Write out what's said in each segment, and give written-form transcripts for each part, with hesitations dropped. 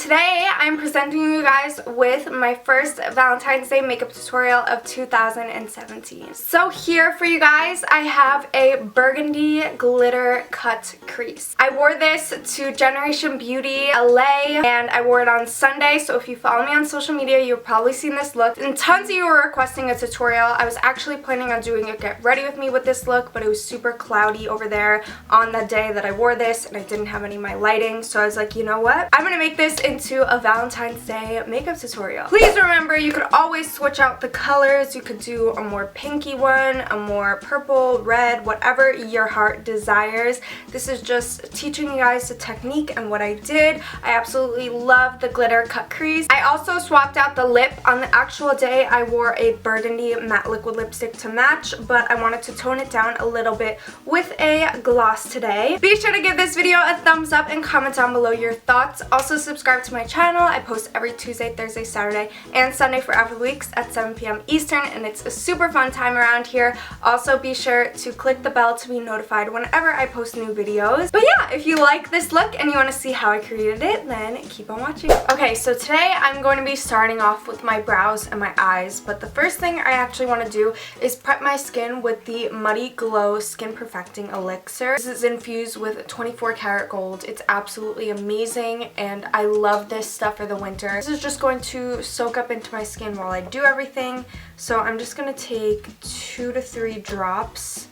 today I'm presenting you guys with my first Valentine's Day makeup tutorial of 2017. So here for you guys, I have a burgundy glitter cut crease. I wore this to Generation Beauty LA and I wore it on Sunday, so if you follow me on social media, you've probably seen this look. And tons of you were requesting a tutorial. I was actually planning on doing a get ready with me with this look, but it was super cloudy over there on the day that I wore this and I didn't have any of my lighting, so I was like, you know what? I'm gonna make this into a Valentine's Day makeup tutorial. Please remember, you could always switch out the colors. You could do a more pinky one, a more purple, red, whatever your heart desires. This is just teaching you guys the technique and what I did. I absolutely love the glitter cut crease. I also swapped out the lip. On the actual day, I wore a burgundy matte liquid lipstick to match, but I wanted to tone it down a little bit with a gloss today. Be sure to give this video a thumbs up and comment down below your thoughts. Also subscribe to my channel. I post every Tuesday, Thursday, Saturday, and Sunday for After Weeks at 7 p.m. Eastern, and it's a super fun time around here. Also be sure to click the bell to be notified whenever I post new videos. But yeah, if you like this look and you want to see how I created it, then keep on watching. Okay, so today I'm going to be starting off with my brows and my eyes, but the first thing I actually want to do is prep my skin with the Muddy Glow Skin Perfecting Elixir. This is infused with 24 karat gold. It's absolutely amazing and I love this stuff for the winter. This is just going to soak up into my skin while I do everything. So I'm just going to take 2 to 3 drops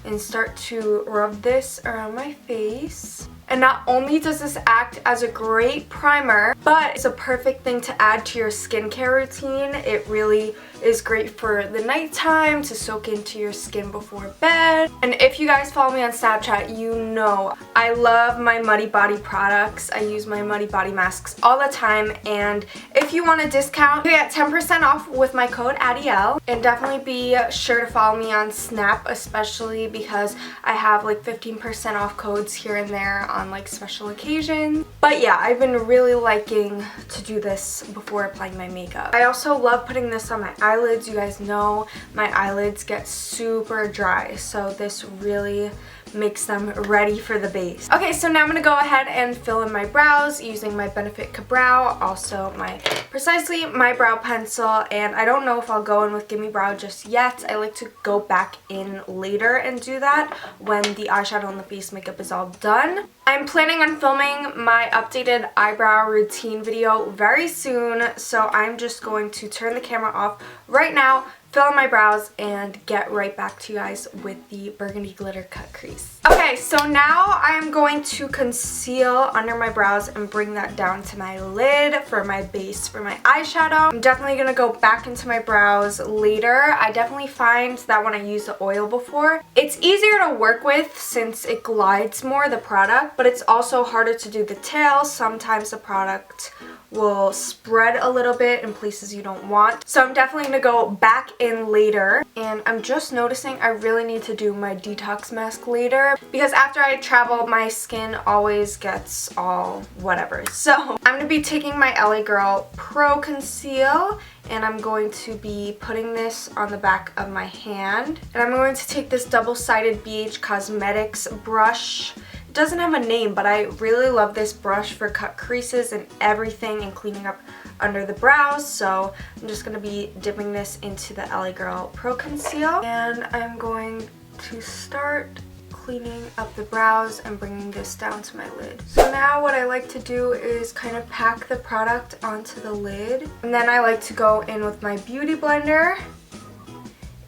and start to rub this around my face. And not only does this act as a great primer, but it's a perfect thing to add to your skincare routine. It really is great for the nighttime to soak into your skin before bed. And if you guys follow me on Snapchat, you know I love my Muddy Body products. I use my Muddy Body masks all the time, and if you want a discount, you get 10% off with my code Adyel. And definitely be sure to follow me on Snap, especially because I have like 15% off codes here and there on like special occasions. But yeah, I've been really liking to do this before applying my makeup. I also love putting this on my eyelids. You guys know my eyelids get super dry, so this really makes them ready for the base. Okay, so now I'm going to go ahead and fill in my brows using my Benefit Ka-Brow, also my Precisely My Brow Pencil, and I don't know if I'll go in with Gimme Brow just yet. I like to go back in later and do that when the eyeshadow and the face makeup is all done. I'm planning on filming my updated eyebrow routine video very soon, so I'm just going to turn the camera off right now, fill in my brows, and get right back to you guys with the burgundy glitter cut crease. Okay, so now I'm going to conceal under my brows and bring that down to my lid for my base for my eyeshadow. I'm definitely going to go back into my brows later. I definitely find that when I use the oil before, it's easier to work with since it glides more, the product, but it's also harder to do the tail. Sometimes the product will spread a little bit in places you don't want. So I'm definitely going to go back in later, and I'm just noticing I really need to do my detox mask later because after I travel, my skin always gets all whatever. So I'm going to be taking my LA Girl Pro Conceal, and I'm going to be putting this on the back of my hand, and I'm going to take this double-sided BH Cosmetics brush. Doesn't have a name, but I really love this brush for cut creases and everything and cleaning up under the brows. So I'm just going to be dipping this into the LA Girl Pro Conceal, and I'm going to start cleaning up the brows and bringing this down to my lid. So now what I like to do is kind of pack the product onto the lid, and then I like to go in with my beauty blender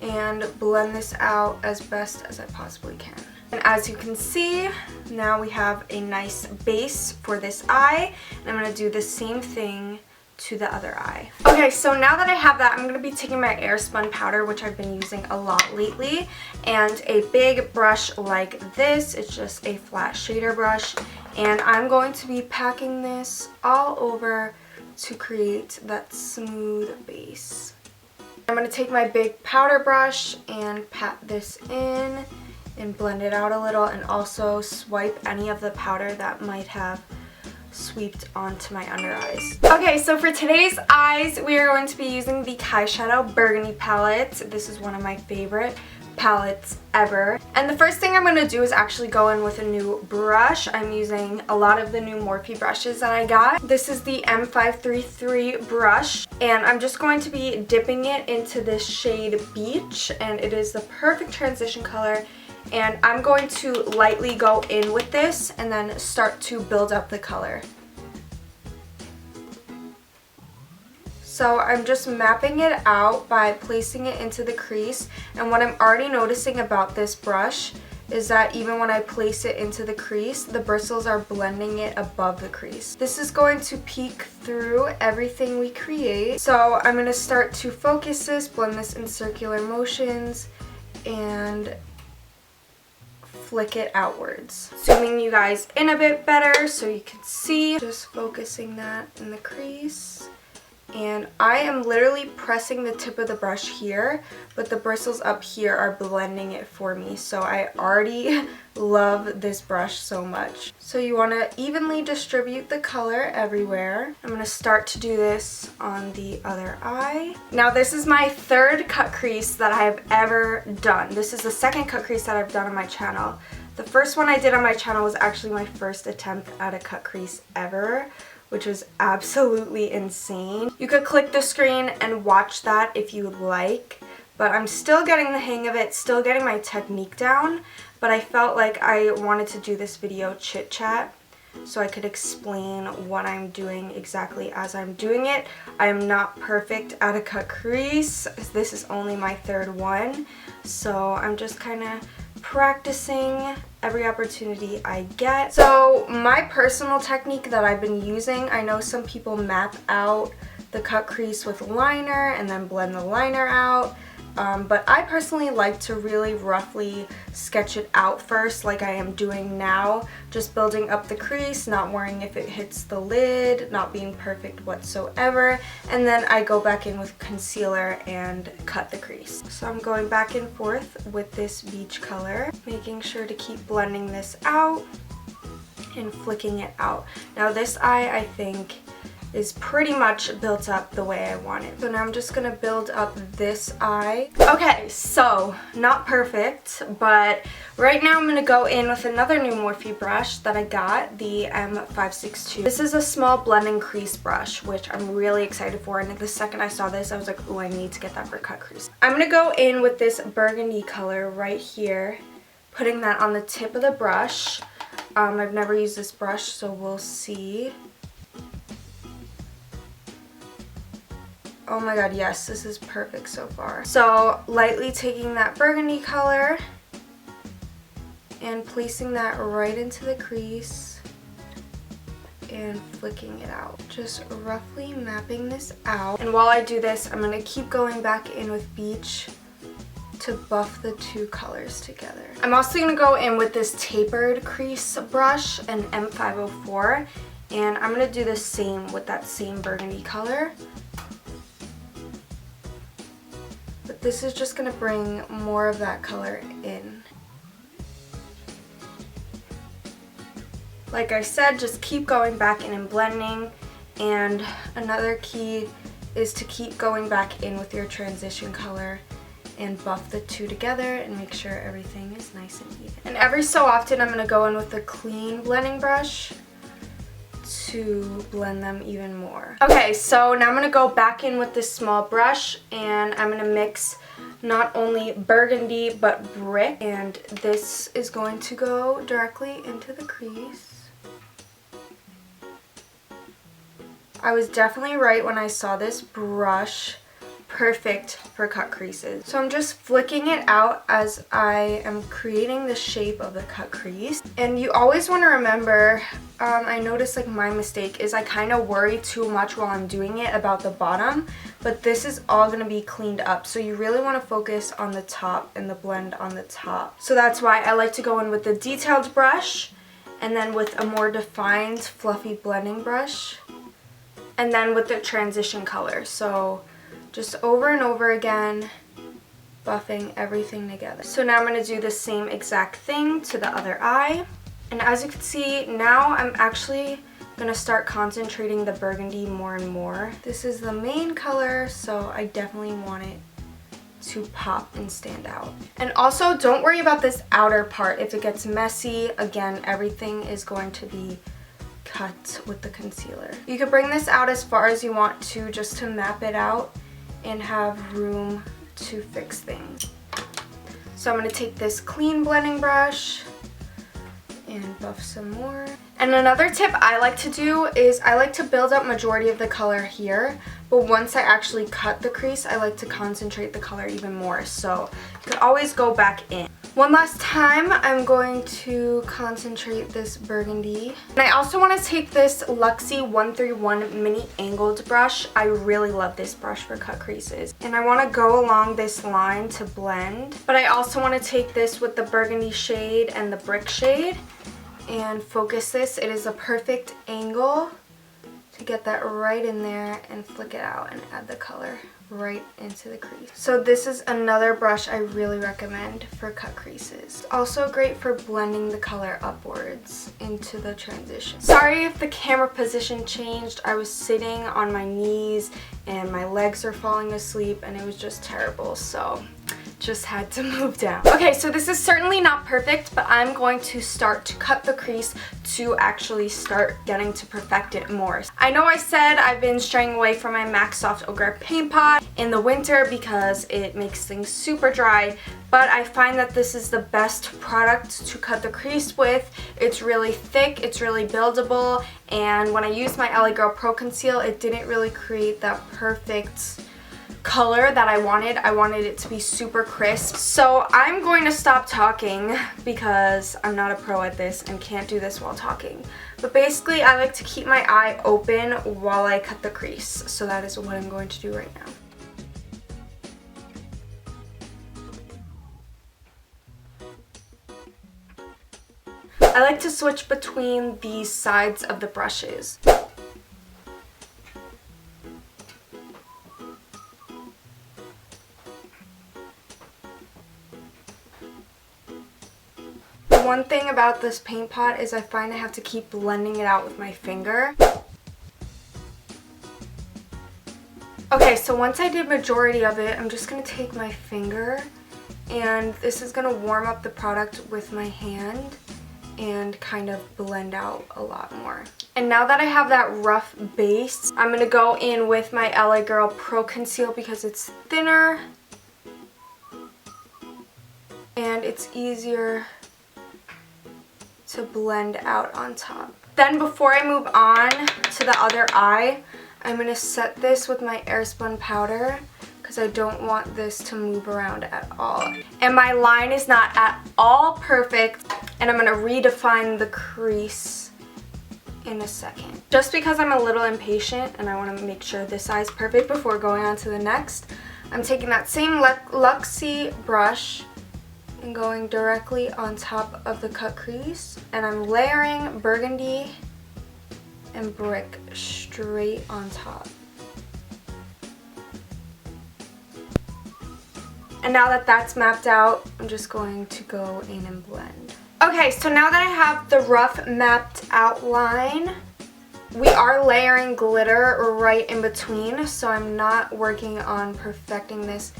and blend this out as best as I possibly can. And as you can see, now we have a nice base for this eye, and I'm going to do the same thing to the other eye. Okay, so now that I have that, I'm going to be taking my Airspun powder, which I've been using a lot lately, and a big brush like this. It's just a flat shader brush, and I'm going to be packing this all over to create that smooth base. I'm going to take my big powder brush and pat this in and blend it out a little, and also swipe any of the powder that might have swept onto my under eyes. Okay, so for today's eyes, we are going to be using the Eyeshadow Burgundy palette. This is one of my favorite palettes ever. And the first thing I'm going to do is actually go in with a new brush. I'm using a lot of the new Morphe brushes that I got. This is the M533 brush, and I'm just going to be dipping it into this shade Beach, and it is the perfect transition color. And I'm going to lightly go in with this and then start to build up the color. So I'm just mapping it out by placing it into the crease, and what I'm already noticing about this brush is that even when I place it into the crease, the bristles are blending it above the crease. This is going to peek through everything we create. So I'm going to start to focus this, blend this in circular motions, and flick it outwards. Zooming you guys in a bit better so you can see. Just focusing that in the crease. And I am literally pressing the tip of the brush here, but the bristles up here are blending it for me. So I already love this brush so much. So you want to evenly distribute the color everywhere. I'm going to start to do this on the other eye. Now this is my third cut crease that I have ever done. This is the second cut crease that I've done on my channel. The first one I did on my channel was actually my first attempt at a cut crease ever, which was absolutely insane. You could click the screen and watch that if you would like, but I'm still getting the hang of it, still getting my technique down, but I felt like I wanted to do this video chit chat so I could explain what I'm doing exactly as I'm doing it. I am not perfect at a cut crease. This is only my third one, so I'm just kind of practicing every opportunity I get. So my personal technique that I've been using, I know some people map out the cut crease with liner and then blend the liner out, but I personally like to really roughly sketch it out first, like I am doing now, just building up the crease, not worrying if it hits the lid, not being perfect whatsoever, and then I go back in with concealer and cut the crease. So I'm going back and forth with this beach color, making sure to keep blending this out and flicking it out. Now this eye, I think, is pretty much built up the way I want it. So now I'm just gonna build up this eye. Okay, so not perfect, but right now I'm gonna go in with another new Morphe brush that I got, the M562. This is a small blending crease brush, which I'm really excited for, and the second I saw this, I was like, oh, I need to get that for cut crease. I'm gonna go in with this burgundy color right here, putting that on the tip of the brush. I've never used this brush, so we'll see. Oh my god, yes, this is perfect so far. So lightly taking that burgundy color and placing that right into the crease and flicking it out. Just roughly mapping this out. And while I do this, I'm going to keep going back in with Beach to buff the two colors together. I'm also going to go in with this tapered crease brush, an M504, and I'm going to do the same with that same burgundy color. But this is just going to bring more of that color in. Like I said, just keep going back in and blending. And another key is to keep going back in with your transition color and buff the two together and make sure everything is nice and even. And every so often I'm going to go in with a clean blending brush to blend them even more. Okay, so now I'm going to go back in with this small brush and I'm going to mix not only burgundy but brick, and this is going to go directly into the crease. I was definitely right when I saw this brush. Perfect for cut creases. So I'm just flicking it out as I am creating the shape of the cut crease. And you always want to remember, I noticed like my mistake is I kind of worry too much while I'm doing it about the bottom, but this is all going to be cleaned up. So you really want to focus on the top and the blend on the top. So that's why I like to go in with the detailed brush and then with a more defined fluffy blending brush and then with the transition color. So just over and over again, buffing everything together. So now I'm going to do the same exact thing to the other eye. And as you can see, now I'm actually going to start concentrating the burgundy more and more. This is the main color, so I definitely want it to pop and stand out. And also, don't worry about this outer part. If it gets messy, again, everything is going to be cut with the concealer. You can bring this out as far as you want to, just to map it out and have room to fix things. So I'm going to take this clean blending brush and buff some more. And another tip I like to do is I like to build up majority of the color here, but once I actually cut the crease, I like to concentrate the color even more, so you could always go back in. One last time, I'm going to concentrate this burgundy. And I also want to take this Luxie 131 mini angled brush. I really love this brush for cut creases. And I want to go along this line to blend, but I also want to take this with the burgundy shade and the brick shade and focus this. It is a perfect angle to get that right in there and flick it out and add the color right into the crease. So this is another brush I really recommend for cut creases. It's also great for blending the color upwards into the transition. Sorry if the camera position changed. I was sitting on my knees and my legs are falling asleep and it was just terrible, so just had to move down. Okay, so this is certainly not perfect, but I'm going to start to cut the crease to actually start getting to perfect it more. I know I said I've been straying away from my MAC Soft Ochre paint pot in the winter because it makes things super dry, but I find that this is the best product to cut the crease with. It's really thick, it's really buildable, and when I used my LA Girl Pro Conceal, it didn't really create that perfect color that I wanted. I wanted it to be super crisp. So I'm going to stop talking because I'm not a pro at this and can't do this while talking. But basically, I like to keep my eye open while I cut the crease. So that is what I'm going to do right now. I like to switch between the sides of the brushes. One thing about this paint pot is I find I have to keep blending it out with my finger. Okay, so once I did majority of it, I'm just going to take my finger and this is going to warm up the product with my hand and kind of blend out a lot more. And now that I have that rough base, I'm going to go in with my LA Girl Pro Conceal because it's thinner and it's easier to blend out on top. Then before I move on to the other eye, I'm going to set this with my airspun powder because I don't want this to move around at all. And my line is not at all perfect, and I'm going to redefine the crease in a second. Just because I'm a little impatient and I want to make sure this eye is perfect before going on to the next, I'm taking that same Luxie brush and going directly on top of the cut crease, and I'm layering burgundy and brick straight on top. And now that that's mapped out, I'm just going to go in and blend. Okay, so now that I have the rough mapped outline, we are layering glitter right in between, so I'm not working on perfecting this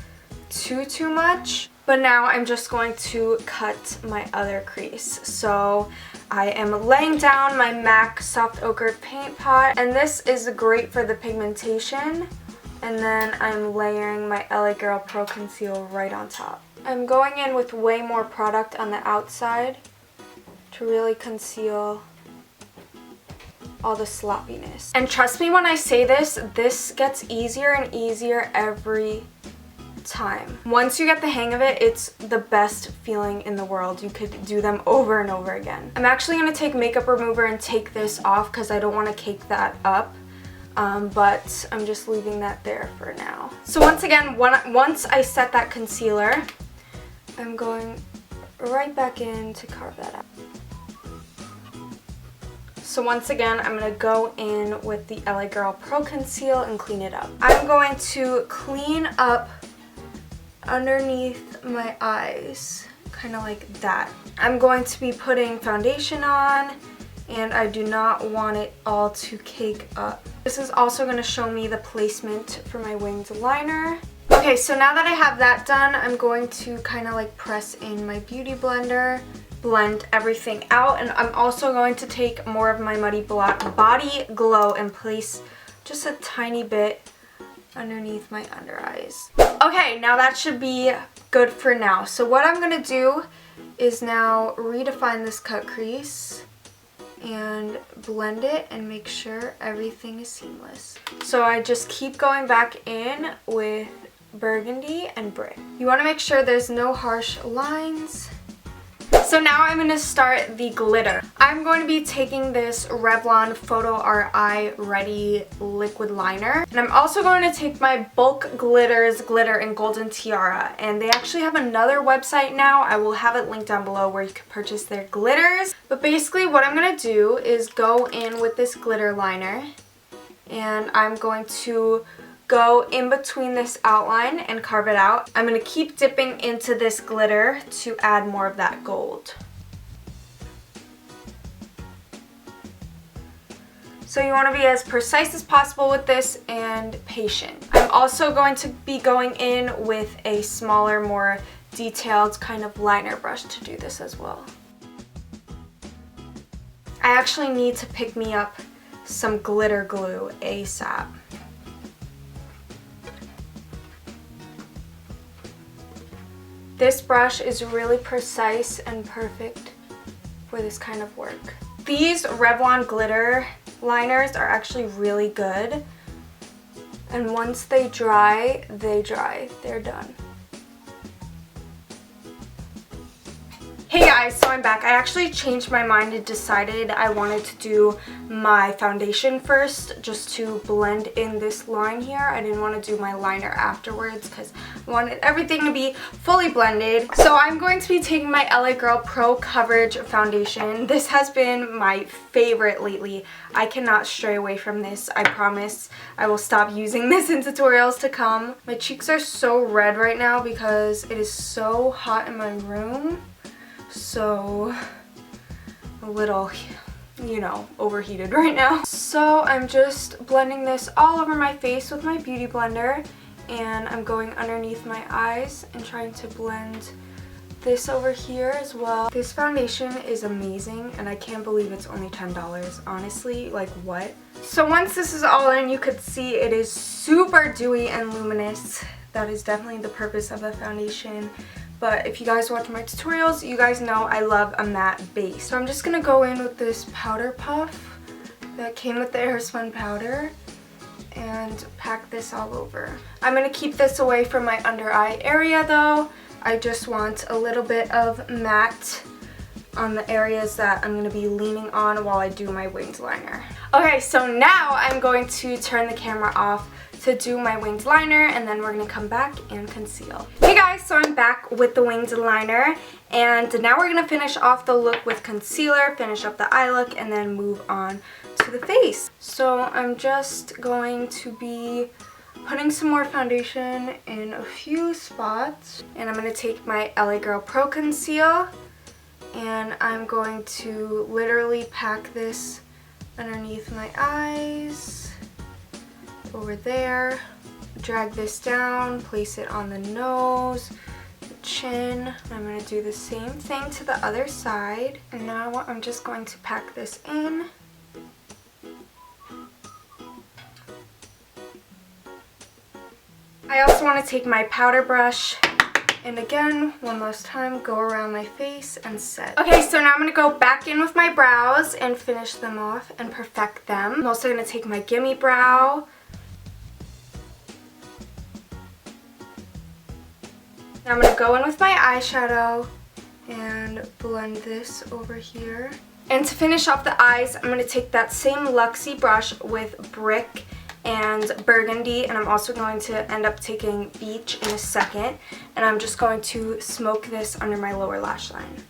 too much. But now I'm just going to cut my other crease. So I am laying down my MAC Soft Ochre paint pot, and this is great for the pigmentation. And then I'm layering my LA Girl Pro Conceal right on top. I'm going in with way more product on the outside to really conceal all the sloppiness. And trust me when I say this, this gets easier and easier every time. Once you get the hang of it, it's the best feeling in the world. You could do them over and over again. I'm actually going to take makeup remover and take this off because I don't want to cake that up, but I'm just leaving that there for now. So once again, once I set that concealer, I'm going right back in to carve that out. So once again, I'm going to go in with the LA Girl Pro Conceal and clean it up. I'm going to clean up underneath my eyes, kind of like that. I'm going to be putting foundation on, and I do not want it all to cake up. This is also going to show me the placement for my winged liner. Okay, so now that I have that done, I'm going to kind of like press in my beauty blender, blend everything out, and I'm also going to take more of my Muddy Body Glow and place just a tiny bit underneath my under eyes. Okay, now that should be good for now. So what I'm going to do is now redefine this cut crease and blend it and make sure everything is seamless. So I just keep going back in with Burgundy and Brick. You want to make sure there's no harsh lines. So now I'm going to start the glitter. I'm going to be taking this Revlon Photo Art Eye Ready liquid liner. And I'm also going to take my Bulk Glitters Glitter and Golden Tiara. And they actually have another website now. I will have it linked down below where you can purchase their glitters. But basically what I'm going to do is go in with this glitter liner. And I'm going to go in between this outline and carve it out. I'm going to keep dipping into this glitter to add more of that gold. So you want to be as precise as possible with this and patient. I'm also going to be going in with a smaller, more detailed kind of liner brush to do this as well. I actually need to pick me up some glitter glue ASAP. This brush is really precise and perfect for this kind of work. These Revlon glitter liners are actually really good. And once they dry, they're done. Hey guys, so I'm back. I actually changed my mind and decided I wanted to do my foundation first just to blend in this line here. I didn't want to do my liner afterwards because I wanted everything to be fully blended. So I'm going to be taking my LA Girl Pro Coverage Foundation. This has been my favorite lately. I cannot stray away from this. I promise I will stop using this in tutorials to come. My cheeks are so red right now because it is so hot in my room. So a little, you know, overheated right now. So I'm just blending this all over my face with my beauty blender, and I'm going underneath my eyes and trying to blend this over here as well. This foundation is amazing and I can't believe it's only $10. Honestly, like what? So once this is all in, you could see it is super dewy and luminous. That is definitely the purpose of the foundation. But if you guys watch my tutorials, you guys know I love a matte base. So I'm just going to go in with this powder puff that came with the Airspun powder and pack this all over. I'm going to keep this away from my under eye area though. I just want a little bit of matte on the areas that I'm going to be leaning on while I do my winged liner. Okay, so now I'm going to turn the camera off to do my winged liner, and then we're going to come back and conceal. Hey guys, so I'm back with the winged liner, and now we're going to finish off the look with concealer, finish up the eye look, and then move on to the face. So I'm just going to be putting some more foundation in a few spots, and I'm going to take my LA Girl Pro Conceal, and I'm going to literally pack this underneath my eyes, over there, drag this down, place it on the nose, the chin. I'm going to do the same thing to the other side, and now I'm just going to pack this in. I also want to take my powder brush and again, one last time, go around my face and set. Okay, so now I'm going to go back in with my brows and finish them off and perfect them. I'm also going to take my Gimme Brow. Now I'm going to go in with my eyeshadow and blend this over here. And to finish off the eyes, I'm going to take that same Luxie brush with Brick and Burgundy, and I'm also going to end up taking Beach in a second, and I'm just going to smoke this under my lower lash line.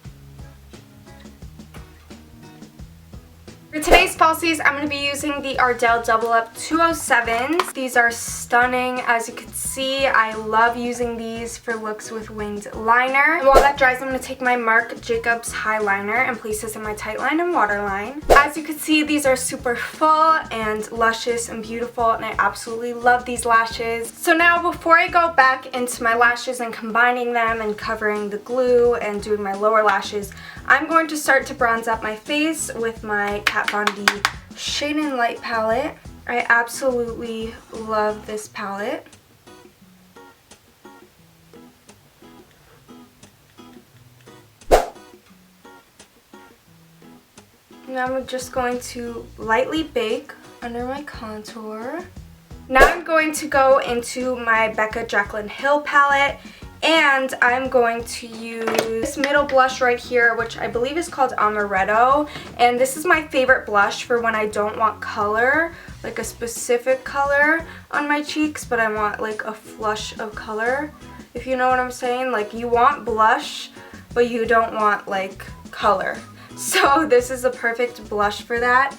For today's falsies, I'm going to be using the Adyel Double Up 207s. These are stunning. As you can see, I love using these for looks with winged liner. And while that dries, I'm going to take my Marc Jacobs highliner and place this in my tight line and waterline. As you can see, these are super full and luscious and beautiful, and I absolutely love these lashes. So now, before I go back into my lashes and combining them and covering the glue and doing my lower lashes, I'm going to start to bronze up my face with my Kat Von D Shade and Light palette. I absolutely love this palette. Now I'm just going to lightly bake under my contour. Now I'm going to go into my Becca Jaclyn Hill palette, and I'm going to use this middle blush right here, which I believe is called Amaretto. And this is my favorite blush for when I don't want color, like a specific color on my cheeks, but I want like a flush of color, if you know what I'm saying. Like, you want blush, but you don't want like color. So this is a perfect blush for that.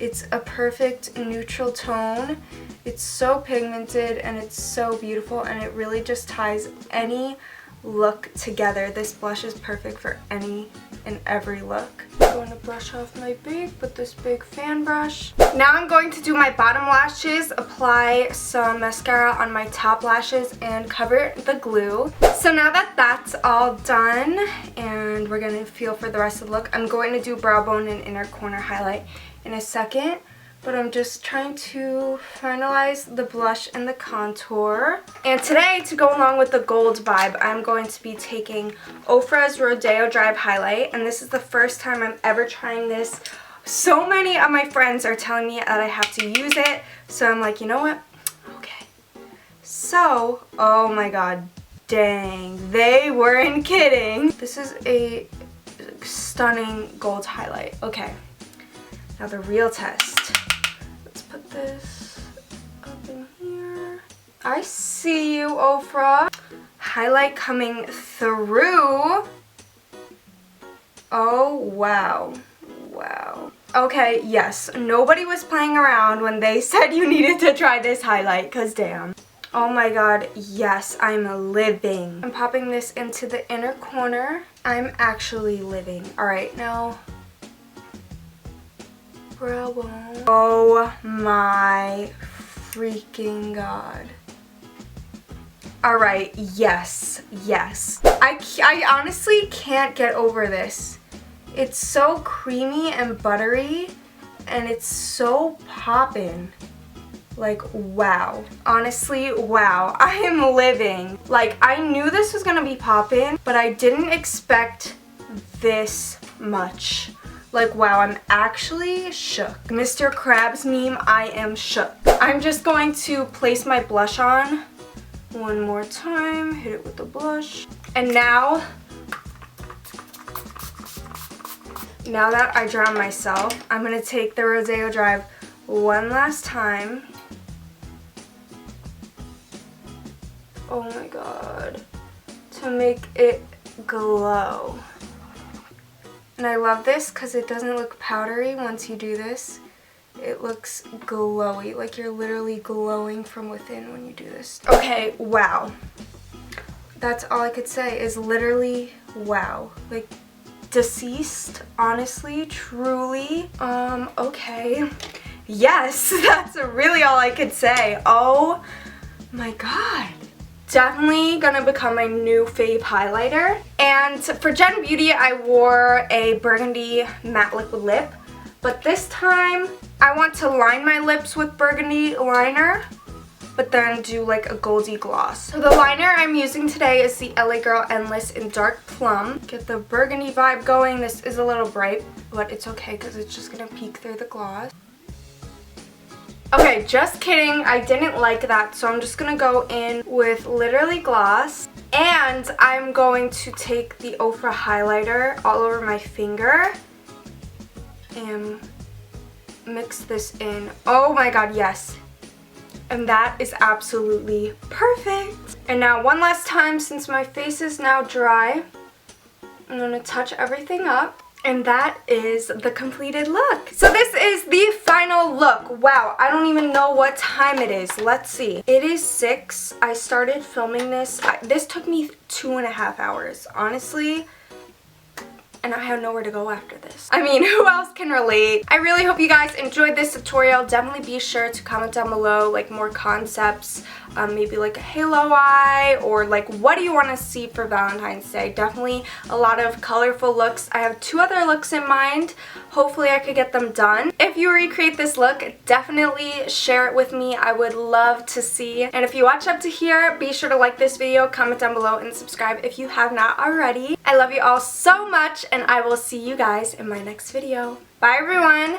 It's a perfect neutral tone. It's so pigmented and it's so beautiful, and it really just ties any look together. This blush is perfect for any and every look. I'm going to brush off my bake with this big fan brush. Now I'm going to do my bottom lashes, apply some mascara on my top lashes, and cover the glue. So now that that's all done and we're going to feel for the rest of the look, I'm going to do brow bone and inner corner highlight in a second. But I'm just trying to finalize the blush and the contour. And today, to go along with the gold vibe, I'm going to be taking Ofra's Rodeo Drive Highlight. And this is the first time I'm ever trying this. So many of my friends are telling me that I have to use it. So I'm like, you know what? Okay. So, oh my god, dang. They weren't kidding. This is a stunning gold highlight. Okay. Now the real test. Put this up in here. I see you, Ofra. Highlight coming through. Oh, wow. Wow. Okay, yes. Nobody was playing around when they said you needed to try this highlight, because damn. Oh my god, yes, I'm living. I'm popping this into the inner corner. I'm actually living. Alright, now brow bone. Oh my freaking god. Alright, yes, yes. I honestly can't get over this. It's so creamy and buttery, and it's so poppin'. Like, wow. Honestly, wow. I am living. Like, I knew this was gonna be poppin', but I didn't expect this much. Like, wow, I'm actually shook. Mr. Krabs meme, I am shook. I'm just going to place my blush on one more time, hit it with the blush. And now that I drowned myself, I'm gonna take the Rodeo Drive one last time. Oh my god. To make it glow. And I love this because it doesn't look powdery once you do this. It looks glowy, like you're literally glowing from within when you do this. Okay, wow. That's all I could say is literally wow. Like, deceased, honestly, truly. Okay. Yes, that's really all I could say. Oh my god. Definitely gonna become my new fave highlighter. And for Gen Beauty, I wore a Burgundy matte liquid lip, but this time I want to line my lips with Burgundy liner, but then do like a goldy gloss. So the liner I'm using today is the LA Girl Endless in Dark Plum. Get the burgundy vibe going. This is a little bright, but it's okay because it's just gonna peek through the gloss. Okay, just kidding. I didn't like that, so I'm just gonna go in with literally gloss. And I'm going to take the Ofra highlighter all over my finger and mix this in. Oh my god, yes. And that is absolutely perfect. And now one last time, since my face is now dry, I'm gonna touch everything up. And that is the completed look. So this is the final look. Wow, I don't even know what time it is. Let's see. It is 6. I started filming this. This took me 2.5 hours, honestly. And I have nowhere to go after this. I mean, who else can relate? I really hope you guys enjoyed this tutorial. Definitely be sure to comment down below like more concepts, maybe like a halo eye, or like what do you want to see for Valentine's Day. Definitely a lot of colorful looks. I have 2 other looks in mind. Hopefully I could get them done. If you recreate this look, definitely share it with me. I would love to see. And if you watch up to here, be sure to like this video, comment down below, and subscribe if you have not already. I love you all so much, and I will see you guys in my next video. Bye everyone!